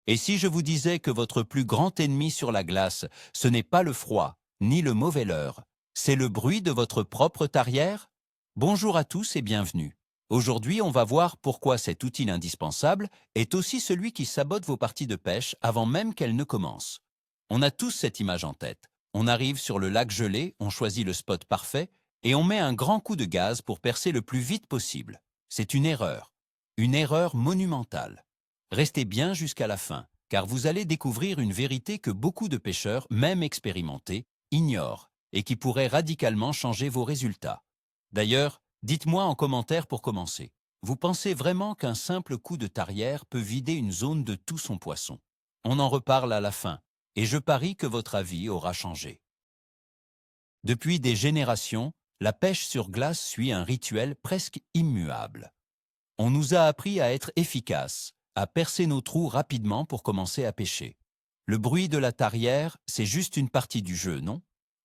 Et si je vous disais que votre plus grand ennemi sur la glace, ce n'est pas le froid, ni le mauvais leurre, c'est le bruit de votre propre tarière? Bonjour à tous et bienvenue. Aujourd'hui, on va voir pourquoi cet outil indispensable est aussi celui qui sabote vos parties de pêche avant même qu'elles ne commencent. On a tous cette image en tête. On arrive sur le lac gelé, on choisit le spot parfait et on met un grand coup de gaz pour percer le plus vite possible. C'est une erreur monumentale. Restez bien jusqu'à la fin, car vous allez découvrir une vérité que beaucoup de pêcheurs, même expérimentés, ignorent et qui pourrait radicalement changer vos résultats. D'ailleurs, dites-moi en commentaire pour commencer. Vous pensez vraiment qu'un simple coup de tarière peut vider une zone de tout son poisson? On en reparle à la fin, et je parie que votre avis aura changé. Depuis des générations, la pêche sur glace suit un rituel presque immuable. On nous a appris à être efficaces, à percer nos trous rapidement pour commencer à pêcher. Le bruit de la tarière, c'est juste une partie du jeu, non?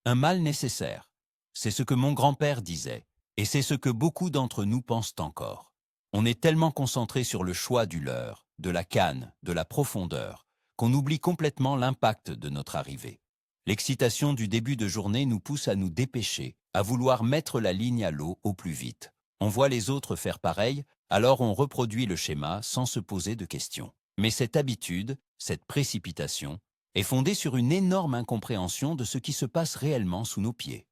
Un mal nécessaire. C'est ce que mon grand-père disait, et c'est ce que beaucoup d'entre nous pensent encore. On est tellement concentré sur le choix du leurre, de la canne, de la profondeur, qu'on oublie complètement l'impact de notre arrivée. L'excitation du début de journée nous pousse à nous dépêcher, à vouloir mettre la ligne à l'eau au plus vite. On voit les autres faire pareil, alors on reproduit le schéma sans se poser de questions. Mais cette habitude, cette précipitation, est fondée sur une énorme incompréhension de ce qui se passe réellement sous nos pieds.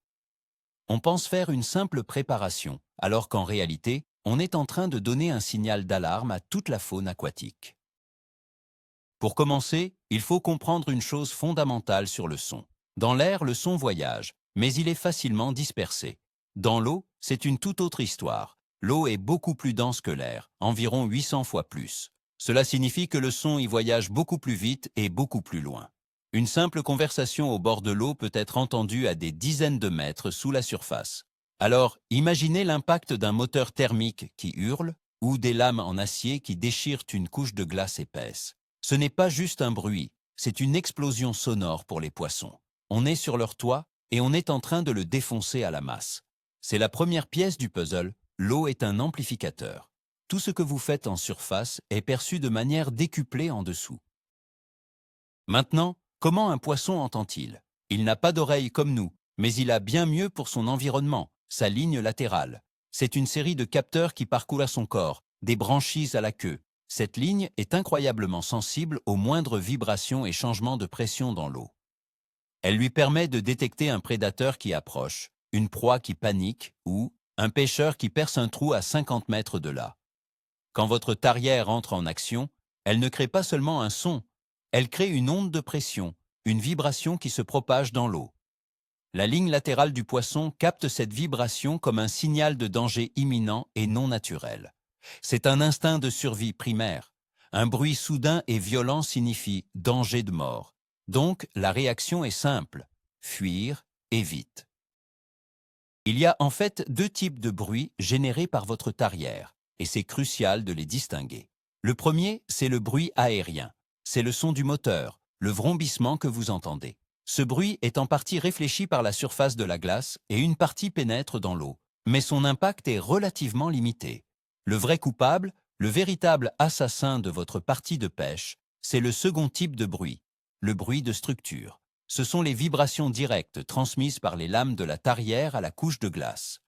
On pense faire une simple préparation, alors qu'en réalité, on est en train de donner un signal d'alarme à toute la faune aquatique. Pour commencer, il faut comprendre une chose fondamentale sur le son. Dans l'air, le son voyage, mais il est facilement dispersé. Dans l'eau, c'est une toute autre histoire. L'eau est beaucoup plus dense que l'air, environ 800 fois plus. Cela signifie que le son y voyage beaucoup plus vite et beaucoup plus loin. Une simple conversation au bord de l'eau peut être entendue à des dizaines de mètres sous la surface. Alors, imaginez l'impact d'un moteur thermique qui hurle ou des lames en acier qui déchirent une couche de glace épaisse. Ce n'est pas juste un bruit, c'est une explosion sonore pour les poissons. On est sur leur toit et on est en train de le défoncer à la masse. C'est la première pièce du puzzle, l'eau est un amplificateur. Tout ce que vous faites en surface est perçu de manière décuplée en dessous. Maintenant, comment un poisson entend-il? Il n'a pas d'oreille comme nous, mais il a bien mieux pour son environnement, sa ligne latérale. C'est une série de capteurs qui parcourent son corps, des branchies à la queue. Cette ligne est incroyablement sensible aux moindres vibrations et changements de pression dans l'eau. Elle lui permet de détecter un prédateur qui approche, une proie qui panique ou un pêcheur qui perce un trou à 50 mètres de là. Quand votre tarière entre en action, elle ne crée pas seulement un son, elle crée une onde de pression, une vibration qui se propage dans l'eau. La ligne latérale du poisson capte cette vibration comme un signal de danger imminent et non naturel. C'est un instinct de survie primaire. Un bruit soudain et violent signifie danger de mort. Donc, la réaction est simple, fuir et vite. Il y a en fait deux types de bruits générés par votre tarière, et c'est crucial de les distinguer. Le premier, c'est le bruit aérien. C'est le son du moteur, le vrombissement que vous entendez. Ce bruit est en partie réfléchi par la surface de la glace et une partie pénètre dans l'eau, mais son impact est relativement limité. Le vrai coupable, le véritable assassin de votre partie de pêche, c'est le second type de bruit, le bruit de structure. Ce sont les vibrations directes transmises par les lames de la tarière à la couche de glace.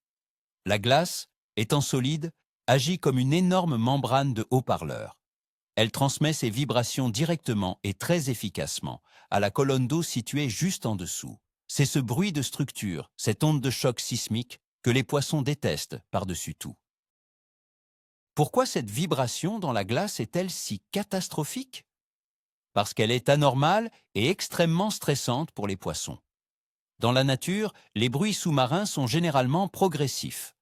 La glace, étant solide, agit comme une énorme membrane de haut-parleurs. Elle transmet ses vibrations directement et très efficacement à la colonne d'eau située juste en dessous. C'est ce bruit de structure, cette onde de choc sismique, que les poissons détestent par-dessus tout. Pourquoi cette vibration dans la glace est-elle si catastrophique? Parce qu'elle est anormale et extrêmement stressante pour les poissons. Dans la nature, les bruits sous-marins sont généralement progressifs.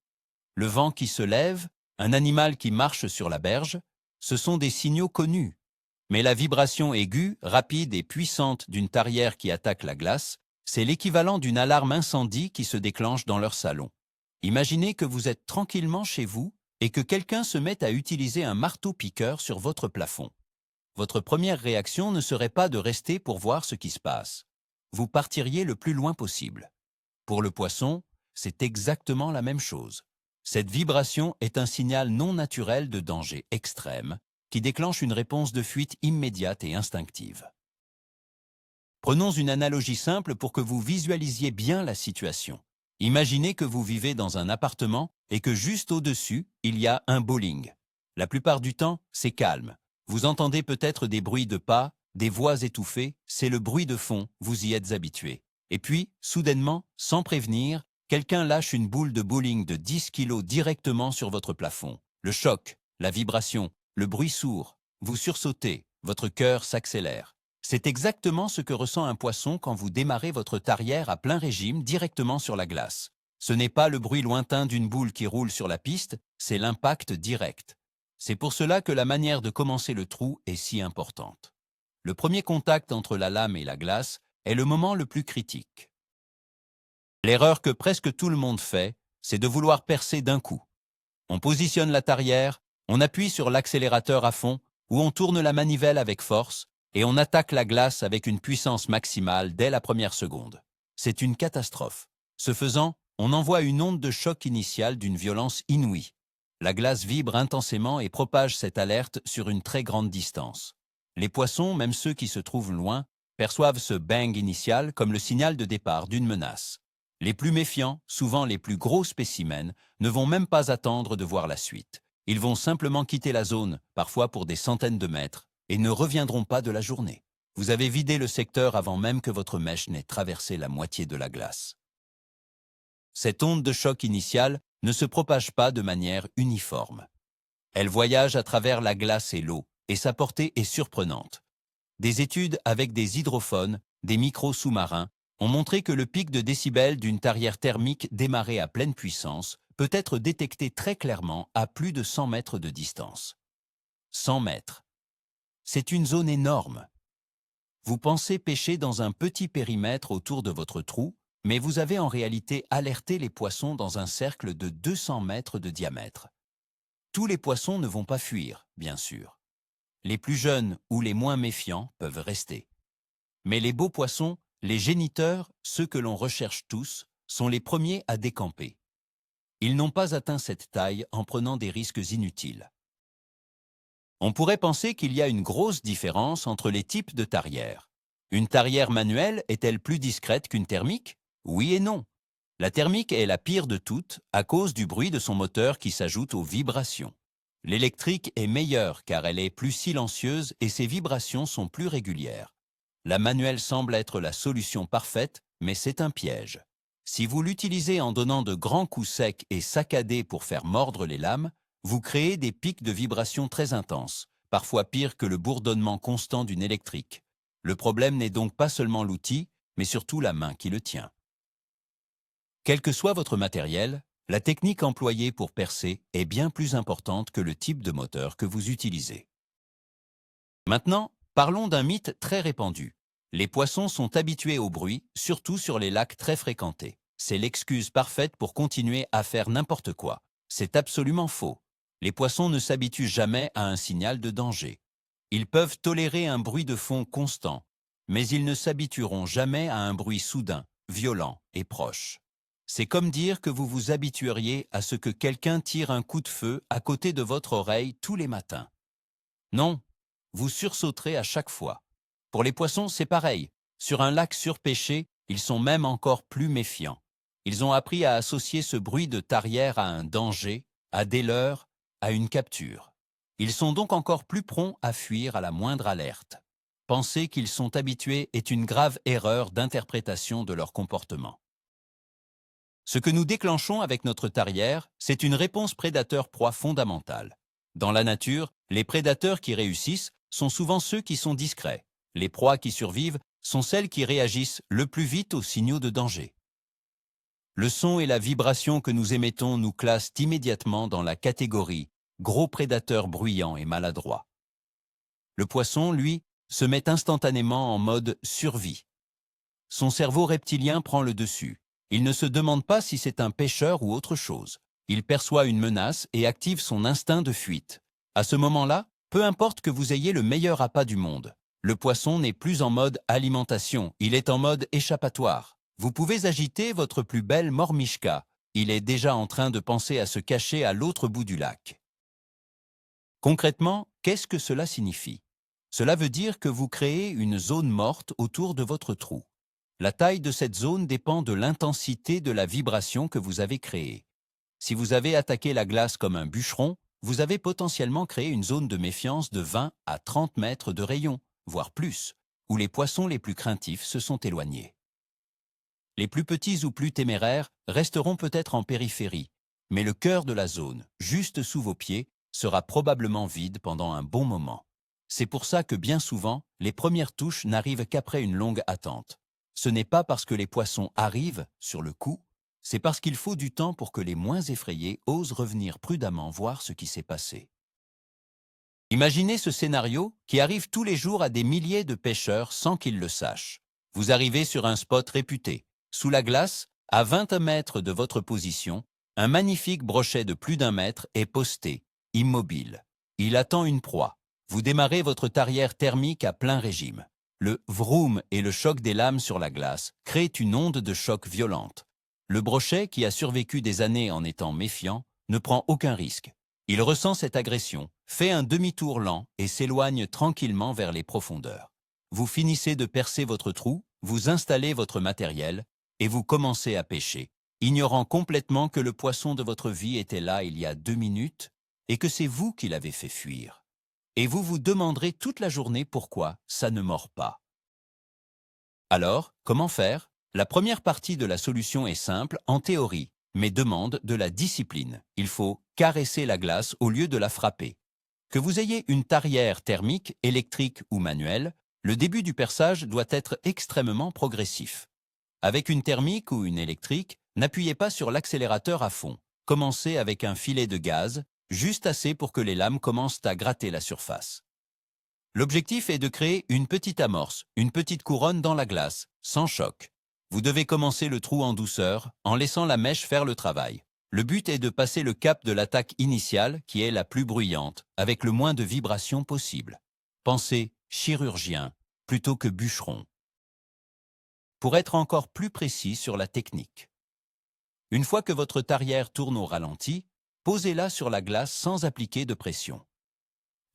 Le vent qui se lève, un animal qui marche sur la berge, ce sont des signaux connus. Mais la vibration aiguë, rapide et puissante d'une tarière qui attaque la glace, c'est l'équivalent d'une alarme incendie qui se déclenche dans leur salon. Imaginez que vous êtes tranquillement chez vous et que quelqu'un se met à utiliser un marteau-piqueur sur votre plafond. Votre première réaction ne serait pas de rester pour voir ce qui se passe. Vous partiriez le plus loin possible. Pour le poisson, c'est exactement la même chose. Cette vibration est un signal non naturel de danger extrême qui déclenche une réponse de fuite immédiate et instinctive. Prenons une analogie simple pour que vous visualisiez bien la situation. Imaginez que vous vivez dans un appartement et que juste au-dessus, il y a un bowling. La plupart du temps, c'est calme. Vous entendez peut-être des bruits de pas, des voix étouffées, c'est le bruit de fond, vous y êtes habitué. Et puis, soudainement, sans prévenir, quelqu'un lâche une boule de bowling de 10 kilos directement sur votre plafond. Le choc, la vibration, le bruit sourd, vous sursautez, votre cœur s'accélère. C'est exactement ce que ressent un poisson quand vous démarrez votre tarière à plein régime directement sur la glace. Ce n'est pas le bruit lointain d'une boule qui roule sur la piste, c'est l'impact direct. C'est pour cela que la manière de commencer le trou est si importante. Le premier contact entre la lame et la glace est le moment le plus critique. L'erreur que presque tout le monde fait, c'est de vouloir percer d'un coup. On positionne la tarière, on appuie sur l'accélérateur à fond ou on tourne la manivelle avec force et on attaque la glace avec une puissance maximale dès la première seconde. C'est une catastrophe. Ce faisant, on envoie une onde de choc initiale d'une violence inouïe. La glace vibre intensément et propage cette alerte sur une très grande distance. Les poissons, même ceux qui se trouvent loin, perçoivent ce bang initial comme le signal de départ d'une menace. Les plus méfiants, souvent les plus gros spécimens, ne vont même pas attendre de voir la suite. Ils vont simplement quitter la zone, parfois pour des centaines de mètres, et ne reviendront pas de la journée. Vous avez vidé le secteur avant même que votre mèche n'ait traversé la moitié de la glace. Cette onde de choc initiale ne se propage pas de manière uniforme. Elle voyage à travers la glace et l'eau, et sa portée est surprenante. Des études avec des hydrophones, des micros sous-marins, ont montré que le pic de décibels d'une tarière thermique démarrée à pleine puissance peut être détecté très clairement à plus de 100 mètres de distance. 100 mètres. C'est une zone énorme. Vous pensez pêcher dans un petit périmètre autour de votre trou, mais vous avez en réalité alerté les poissons dans un cercle de 200 mètres de diamètre. Tous les poissons ne vont pas fuir, bien sûr. Les plus jeunes ou les moins méfiants peuvent rester. Mais les beaux poissons, les géniteurs, ceux que l'on recherche tous, sont les premiers à décamper. Ils n'ont pas atteint cette taille en prenant des risques inutiles. On pourrait penser qu'il y a une grosse différence entre les types de tarières. Une tarière manuelle est-elle plus discrète qu'une thermique? Oui et non. La thermique est la pire de toutes à cause du bruit de son moteur qui s'ajoute aux vibrations. L'électrique est meilleure car elle est plus silencieuse et ses vibrations sont plus régulières. La manuelle semble être la solution parfaite, mais c'est un piège. Si vous l'utilisez en donnant de grands coups secs et saccadés pour faire mordre les lames, vous créez des pics de vibrations très intenses, parfois pires que le bourdonnement constant d'une électrique. Le problème n'est donc pas seulement l'outil, mais surtout la main qui le tient. Quel que soit votre matériel, la technique employée pour percer est bien plus importante que le type de moteur que vous utilisez. Maintenant, parlons d'un mythe très répandu. Les poissons sont habitués au bruit, surtout sur les lacs très fréquentés. C'est l'excuse parfaite pour continuer à faire n'importe quoi. C'est absolument faux. Les poissons ne s'habituent jamais à un signal de danger. Ils peuvent tolérer un bruit de fond constant, mais ils ne s'habitueront jamais à un bruit soudain, violent et proche. C'est comme dire que vous vous habitueriez à ce que quelqu'un tire un coup de feu à côté de votre oreille tous les matins. Non, vous sursauterez à chaque fois. Pour les poissons, c'est pareil. Sur un lac surpêché, ils sont même encore plus méfiants. Ils ont appris à associer ce bruit de tarière à un danger, à des leurres, à une capture. Ils sont donc encore plus prompts à fuir à la moindre alerte. Penser qu'ils sont habitués est une grave erreur d'interprétation de leur comportement. Ce que nous déclenchons avec notre tarière, c'est une réponse prédateur-proie fondamentale. Dans la nature, les prédateurs qui réussissent sont souvent ceux qui sont discrets. Les proies qui survivent sont celles qui réagissent le plus vite aux signaux de danger. Le son et la vibration que nous émettons nous classent immédiatement dans la catégorie « gros prédateur bruyant et maladroit ». Le poisson, lui, se met instantanément en mode « survie ». Son cerveau reptilien prend le dessus. Il ne se demande pas si c'est un pêcheur ou autre chose. Il perçoit une menace et active son instinct de fuite. À ce moment-là, peu importe que vous ayez le meilleur appât du monde. Le poisson n'est plus en mode alimentation, il est en mode échappatoire. Vous pouvez agiter votre plus belle mormichka. Il est déjà en train de penser à se cacher à l'autre bout du lac. Concrètement, qu'est-ce que cela signifie? Cela veut dire que vous créez une zone morte autour de votre trou. La taille de cette zone dépend de l'intensité de la vibration que vous avez créée. Si vous avez attaqué la glace comme un bûcheron, vous avez potentiellement créé une zone de méfiance de 20 à 30 mètres de rayon, voire plus, où les poissons les plus craintifs se sont éloignés. Les plus petits ou plus téméraires resteront peut-être en périphérie, mais le cœur de la zone, juste sous vos pieds, sera probablement vide pendant un bon moment. C'est pour ça que bien souvent, les premières touches n'arrivent qu'après une longue attente. Ce n'est pas parce que les poissons arrivent, sur le coup, c'est parce qu'il faut du temps pour que les moins effrayés osent revenir prudemment voir ce qui s'est passé. Imaginez ce scénario qui arrive tous les jours à des milliers de pêcheurs sans qu'ils le sachent. Vous arrivez sur un spot réputé. Sous la glace, à 20 mètres de votre position, un magnifique brochet de plus d'1 mètre est posté, immobile. Il attend une proie. Vous démarrez votre tarière thermique à plein régime. Le vroom et le choc des lames sur la glace créent une onde de choc violente. Le brochet, qui a survécu des années en étant méfiant, ne prend aucun risque. Il ressent cette agression, fait un demi-tour lent et s'éloigne tranquillement vers les profondeurs. Vous finissez de percer votre trou, vous installez votre matériel et vous commencez à pêcher, ignorant complètement que le poisson de votre vie était là il y a 2 minutes et que c'est vous qui l'avez fait fuir. Et vous vous demanderez toute la journée pourquoi ça ne mord pas. Alors, comment faire? La première partie de la solution est simple en théorie, mais demande de la discipline. Il faut caresser la glace au lieu de la frapper. Que vous ayez une tarière thermique, électrique ou manuelle, le début du perçage doit être extrêmement progressif. Avec une thermique ou une électrique, n'appuyez pas sur l'accélérateur à fond. Commencez avec un filet de gaz, juste assez pour que les lames commencent à gratter la surface. L'objectif est de créer une petite amorce, une petite couronne dans la glace, sans choc. Vous devez commencer le trou en douceur, en laissant la mèche faire le travail. Le but est de passer le cap de l'attaque initiale, qui est la plus bruyante, avec le moins de vibrations possible. Pensez chirurgien plutôt que bûcheron. Pour être encore plus précis sur la technique. Une fois que votre tarière tourne au ralenti, posez-la sur la glace sans appliquer de pression.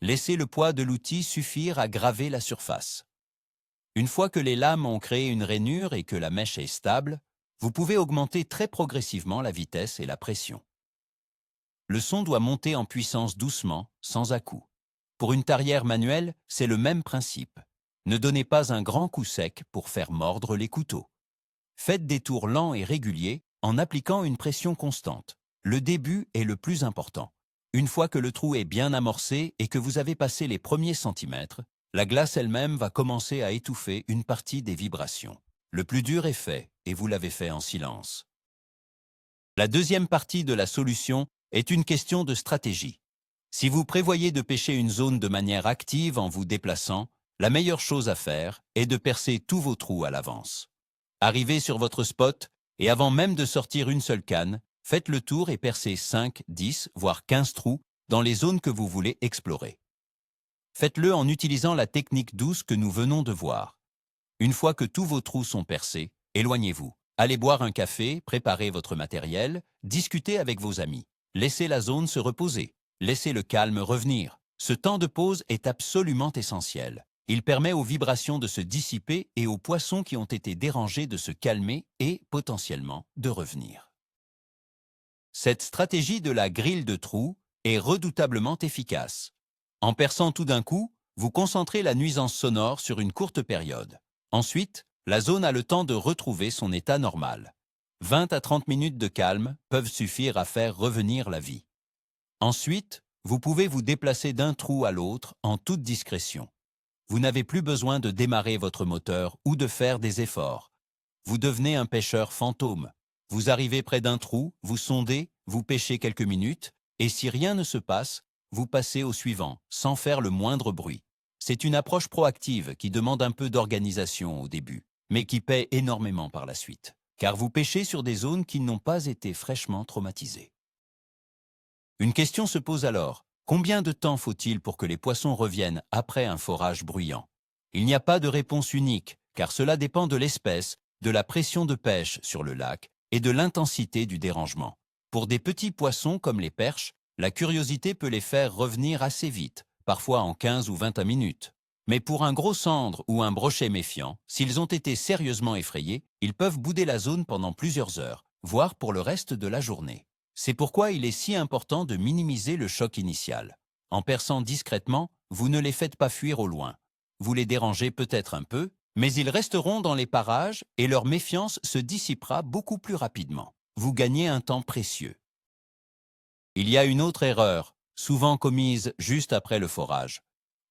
Laissez le poids de l'outil suffire à graver la surface. Une fois que les lames ont créé une rainure et que la mèche est stable, vous pouvez augmenter très progressivement la vitesse et la pression. Le son doit monter en puissance doucement, sans à-coups. Pour une tarière manuelle, c'est le même principe. Ne donnez pas un grand coup sec pour faire mordre les couteaux. Faites des tours lents et réguliers en appliquant une pression constante. Le début est le plus important. Une fois que le trou est bien amorcé et que vous avez passé les premiers centimètres, la glace elle-même va commencer à étouffer une partie des vibrations. Le plus dur est fait et vous l'avez fait en silence. La deuxième partie de la solution est une question de stratégie. Si vous prévoyez de pêcher une zone de manière active en vous déplaçant, la meilleure chose à faire est de percer tous vos trous à l'avance. Arrivez sur votre spot et avant même de sortir une seule canne, faites le tour et percez 5, 10, voire 15 trous dans les zones que vous voulez explorer. Faites-le en utilisant la technique douce que nous venons de voir. Une fois que tous vos trous sont percés, éloignez-vous. Allez boire un café, préparez votre matériel, discutez avec vos amis. Laissez la zone se reposer. Laissez le calme revenir. Ce temps de pause est absolument essentiel. Il permet aux vibrations de se dissiper et aux poissons qui ont été dérangés de se calmer et, potentiellement, de revenir. Cette stratégie de la grille de trous est redoutablement efficace. En perçant tout d'un coup, vous concentrez la nuisance sonore sur une courte période. Ensuite, la zone a le temps de retrouver son état normal. 20 à 30 minutes de calme peuvent suffire à faire revenir la vie. Ensuite, vous pouvez vous déplacer d'un trou à l'autre en toute discrétion. Vous n'avez plus besoin de démarrer votre moteur ou de faire des efforts. Vous devenez un pêcheur fantôme. Vous arrivez près d'un trou, vous sondez, vous pêchez quelques minutes, et si rien ne se passe, vous passez au suivant, sans faire le moindre bruit. C'est une approche proactive qui demande un peu d'organisation au début, mais qui paie énormément par la suite, car vous pêchez sur des zones qui n'ont pas été fraîchement traumatisées. Une question se pose alors. Combien de temps faut-il pour que les poissons reviennent après un forage bruyant? Il n'y a pas de réponse unique, car cela dépend de l'espèce, de la pression de pêche sur le lac et de l'intensité du dérangement. Pour des petits poissons comme les perches, La curiosité peut les faire revenir assez vite, parfois en 15 ou 21 minutes. Mais pour un gros cendre ou un brochet méfiant, s'ils ont été sérieusement effrayés, ils peuvent bouder la zone pendant plusieurs heures, voire pour le reste de la journée. C'est pourquoi il est si important de minimiser le choc initial. En perçant discrètement, vous ne les faites pas fuir au loin. Vous les dérangez peut-être un peu, mais ils resteront dans les parages et leur méfiance se dissipera beaucoup plus rapidement. Vous gagnez un temps précieux. Il y a une autre erreur, souvent commise juste après le forage.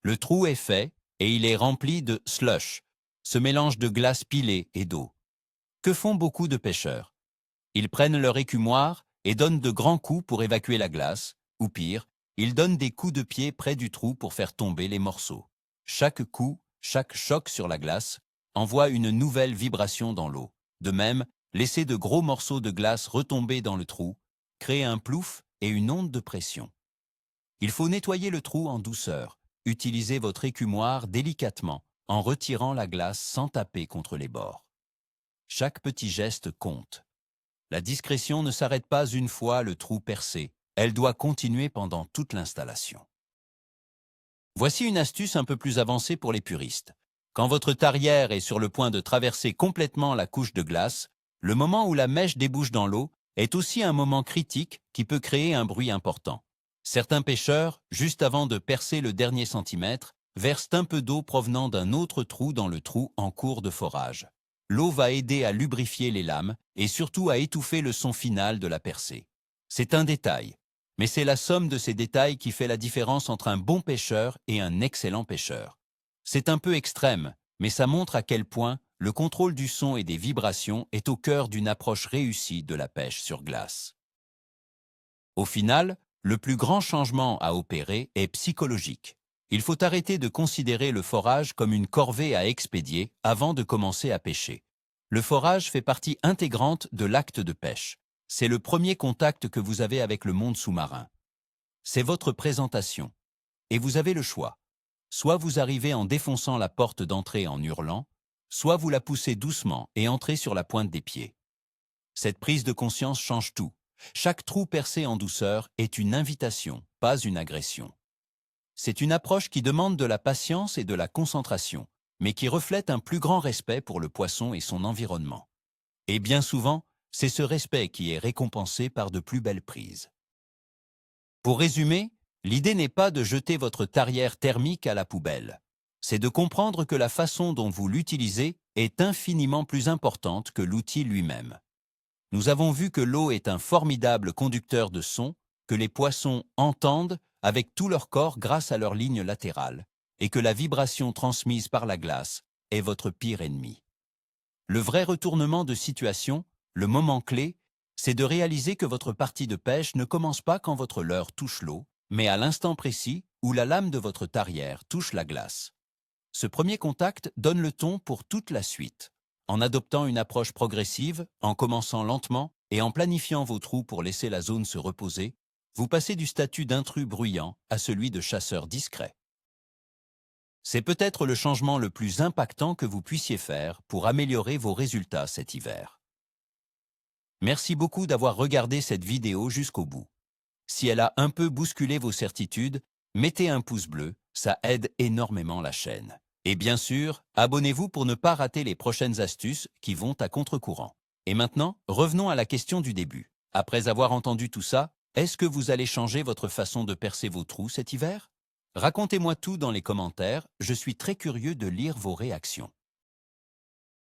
Le trou est fait et il est rempli de slush, ce mélange de glace pilée et d'eau. Que font beaucoup de pêcheurs? Ils prennent leur écumoire et donnent de grands coups pour évacuer la glace, ou pire, ils donnent des coups de pied près du trou pour faire tomber les morceaux. Chaque coup, chaque choc sur la glace envoie une nouvelle vibration dans l'eau. De même, laisser de gros morceaux de glace retomber dans le trou crée un plouf et une onde de pression. Il faut nettoyer le trou en douceur. Utilisez votre écumoire délicatement en retirant la glace sans taper contre les bords. Chaque petit geste compte. La discrétion ne s'arrête pas une fois le trou percé. Elle doit continuer pendant toute l'installation. Voici une astuce un peu plus avancée pour les puristes. Quand votre tarière est sur le point de traverser complètement la couche de glace, le moment où la mèche débouche dans l'eau est aussi un moment critique qui peut créer un bruit important. Certains pêcheurs, juste avant de percer le dernier centimètre, versent un peu d'eau provenant d'un autre trou dans le trou en cours de forage. L'eau va aider à lubrifier les lames et surtout à étouffer le son final de la percée. C'est un détail, mais c'est la somme de ces détails qui fait la différence entre un bon pêcheur et un excellent pêcheur. C'est un peu extrême, mais ça montre à quel point le contrôle du son et des vibrations est au cœur d'une approche réussie de la pêche sur glace. Au final, le plus grand changement à opérer est psychologique. Il faut arrêter de considérer le forage comme une corvée à expédier avant de commencer à pêcher. Le forage fait partie intégrante de l'acte de pêche. C'est le premier contact que vous avez avec le monde sous-marin. C'est votre présentation. Et vous avez le choix. Soit vous arrivez en défonçant la porte d'entrée en hurlant, soit vous la poussez doucement et entrez sur la pointe des pieds. Cette prise de conscience change tout. Chaque trou percé en douceur est une invitation, pas une agression. C'est une approche qui demande de la patience et de la concentration, mais qui reflète un plus grand respect pour le poisson et son environnement. Et bien souvent, c'est ce respect qui est récompensé par de plus belles prises. Pour résumer, l'idée n'est pas de jeter votre tarière thermique à la poubelle. C'est de comprendre que la façon dont vous l'utilisez est infiniment plus importante que l'outil lui-même. Nous avons vu que l'eau est un formidable conducteur de son, que les poissons entendent avec tout leur corps grâce à leurs lignes latérales, et que la vibration transmise par la glace est votre pire ennemi. Le vrai retournement de situation, le moment clé, c'est de réaliser que votre partie de pêche ne commence pas quand votre leurre touche l'eau, mais à l'instant précis où la lame de votre tarière touche la glace. Ce premier contact donne le ton pour toute la suite. En adoptant une approche progressive, en commençant lentement et en planifiant vos trous pour laisser la zone se reposer, vous passez du statut d'intrus bruyant à celui de chasseur discret. C'est peut-être le changement le plus impactant que vous puissiez faire pour améliorer vos résultats cet hiver. Merci beaucoup d'avoir regardé cette vidéo jusqu'au bout. Si elle a un peu bousculé vos certitudes, mettez un pouce bleu, ça aide énormément la chaîne. Et bien sûr, abonnez-vous pour ne pas rater les prochaines astuces qui vont à contre-courant. Et maintenant, revenons à la question du début. Après avoir entendu tout ça, est-ce que vous allez changer votre façon de percer vos trous cet hiver? Racontez-moi tout dans les commentaires, je suis très curieux de lire vos réactions.